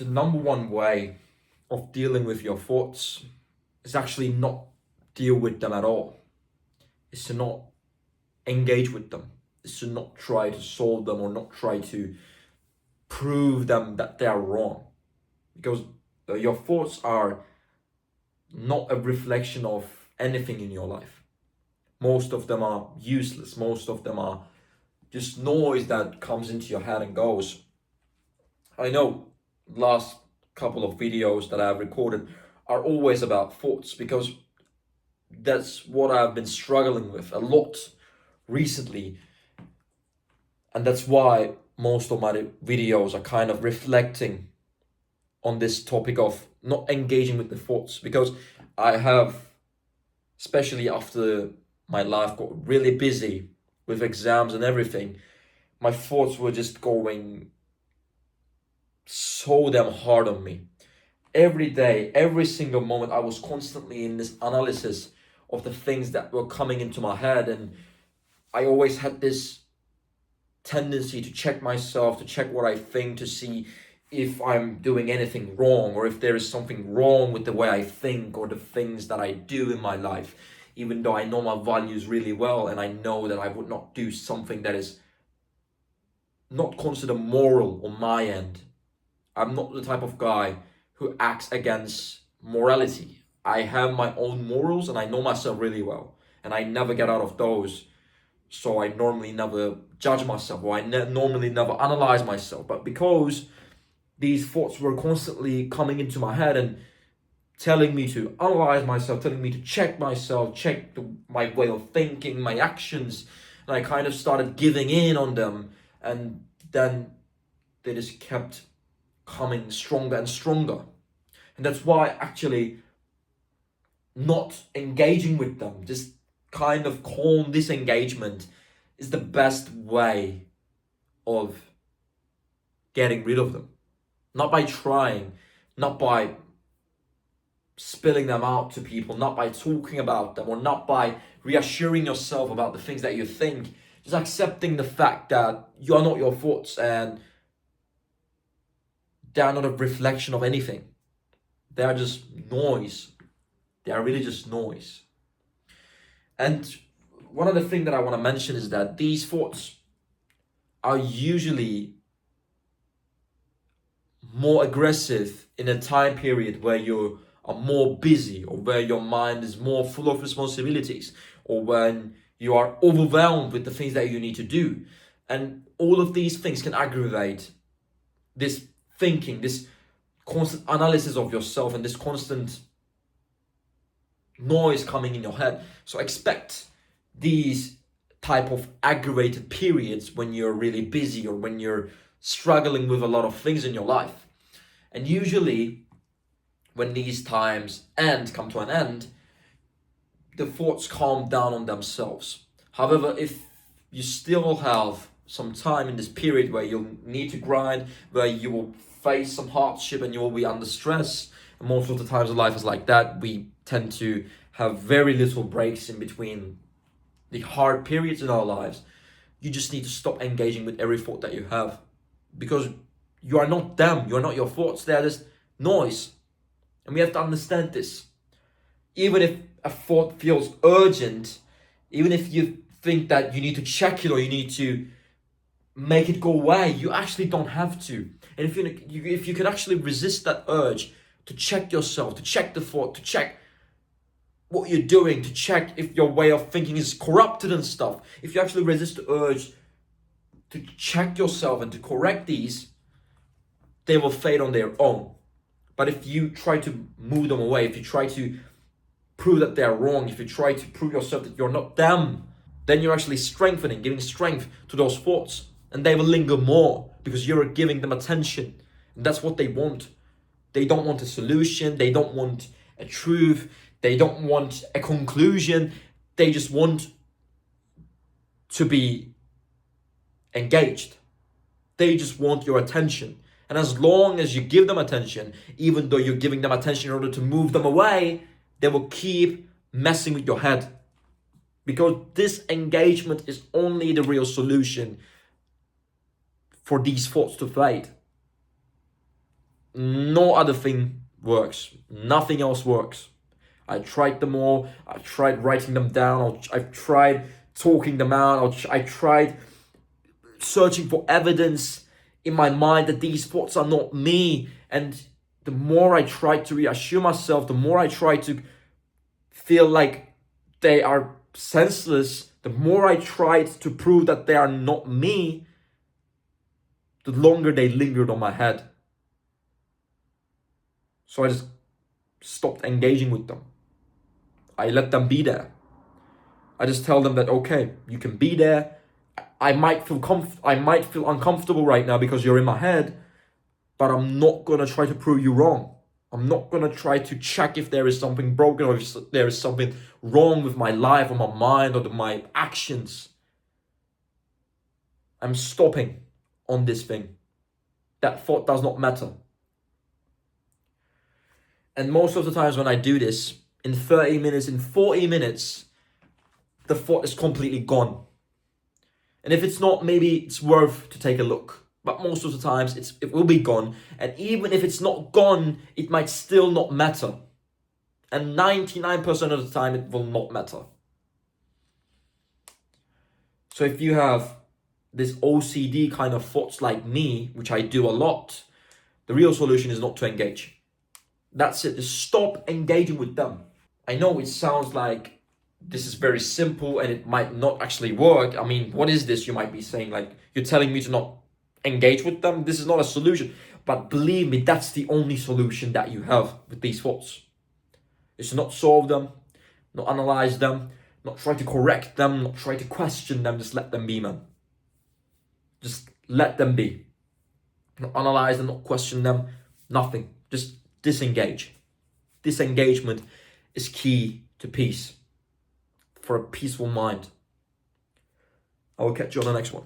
the number one way of dealing with your thoughts is actually not deal with them at all. It's to not engage with them. It's to not try to solve them or not try to prove them that they are wrong. Because your thoughts are not a reflection of anything in your life. Most of them are useless. Most of them are just noise that comes into your head and goes. I know last couple of videos that I've recorded are always about thoughts, because that's what I've been struggling with a lot recently. And that's why most of my videos are kind of reflecting on this topic of not engaging with the thoughts, because I have, especially after my life got really busy with exams and everything, my thoughts were just going so damn hard on me. Every day, every single moment, I was constantly in this analysis of the things that were coming into my head, and I always had this tendency to check myself, to check what I think, to see if I'm doing anything wrong, or if there is something wrong with the way I think or the things that I do in my life, even though I know my values really well and I know that I would not do something that is not considered moral on my end. I'm not the type of guy who acts against morality. I have my own morals and I know myself really well, and I never get out of those. So I normally never judge myself, or I normally never analyze myself. But because these thoughts were constantly coming into my head and telling me to analyze myself, telling me to check myself, check my way of thinking, my actions, and I kind of started giving in on them, and then they just kept coming stronger and stronger. And that's why actually not engaging with them, just kind of calm disengagement, is the best way of getting rid of them. Not by trying, not by spilling them out to people, not by talking about them, or not by reassuring yourself about the things that you think. Just accepting the fact that you are not your thoughts and they are not a reflection of anything. They are just noise. They are really just noise. And one other thing that I want to mention is that these thoughts are usually more aggressive in a time period where you are more busy, or where your mind is more full of responsibilities, or when you are overwhelmed with the things that you need to do. And all of these things can aggravate this thinking, this constant analysis of yourself, and this constant noise coming in your head. So expect these type of aggravated periods when you're really busy, or when you're struggling with a lot of things in your life. And usually when these times come to an end, the thoughts calm down on themselves. However, if you still have some time in this period where you'll need to grind, where you will face some hardship and you will be under stress, and most of the times in life is like that, we tend to have very little breaks in between the hard periods in our lives, you just need to stop engaging with every thought that you have, because you are not them, you are not your thoughts, they are just noise. And we have to understand this. Even if a thought feels urgent, even if you think that you need to check it or you need to make it go away, you actually don't have to. And if you can actually resist that urge to check yourself, to check the thought, to check what you're doing, to check if your way of thinking is corrupted and stuff, if you actually resist the urge to check yourself and to correct these, they will fade on their own. But if you try to move them away, if you try to prove that they're wrong, if you try to prove yourself that you're not them, then you're actually giving strength to those thoughts, and they will linger more because you're giving them attention. And that's what they want. They don't want a solution, they don't want a truth, they don't want a conclusion, they just want to be engaged. They just want your attention. And as long as you give them attention, even though you're giving them attention in order to move them away, they will keep messing with your head. Because this engagement is only the real solution for these thoughts to fade. No other thing works. Nothing else works. I tried them all. I tried writing them down. I've tried talking them out. I tried searching for evidence in my mind that these thoughts are not me. And the more I tried to reassure myself, the more I tried to feel like they are senseless, the more I tried to prove that they are not me, the longer they lingered on my head. So I just stopped engaging with them. I let them be there. I just tell them that, okay, you can be there. I might feel uncomfortable right now because you're in my head, but I'm not gonna try to prove you wrong. I'm not gonna try to check if there is something broken or if there is something wrong with my life or my mind or my actions. I'm stopping on this thing. That thought does not matter. And most of the times when I do this, in 30 minutes, in 40 minutes, the thought is completely gone. And if it's not, maybe it's worth to take a look. But most of the times it will be gone. And even if it's not gone, it might still not matter. And 99% of the time, it will not matter. So if you have this OCD kind of thoughts like me, which I do a lot, the real solution is not to engage. That's it. Just stop engaging with them. I know it sounds like this is very simple and it might not actually work. I mean, what is this? You might be saying, like, you're telling me to not engage with them. This is not a solution. But believe me, that's the only solution that you have with these thoughts. Is to not solve them, not analyze them, not try to correct them, not try to question them. Just let them be, man. Just let them be. Not analyze them, not question them, nothing. Just disengage. Disengagement is key to peace, for a peaceful mind. I will catch you on the next one.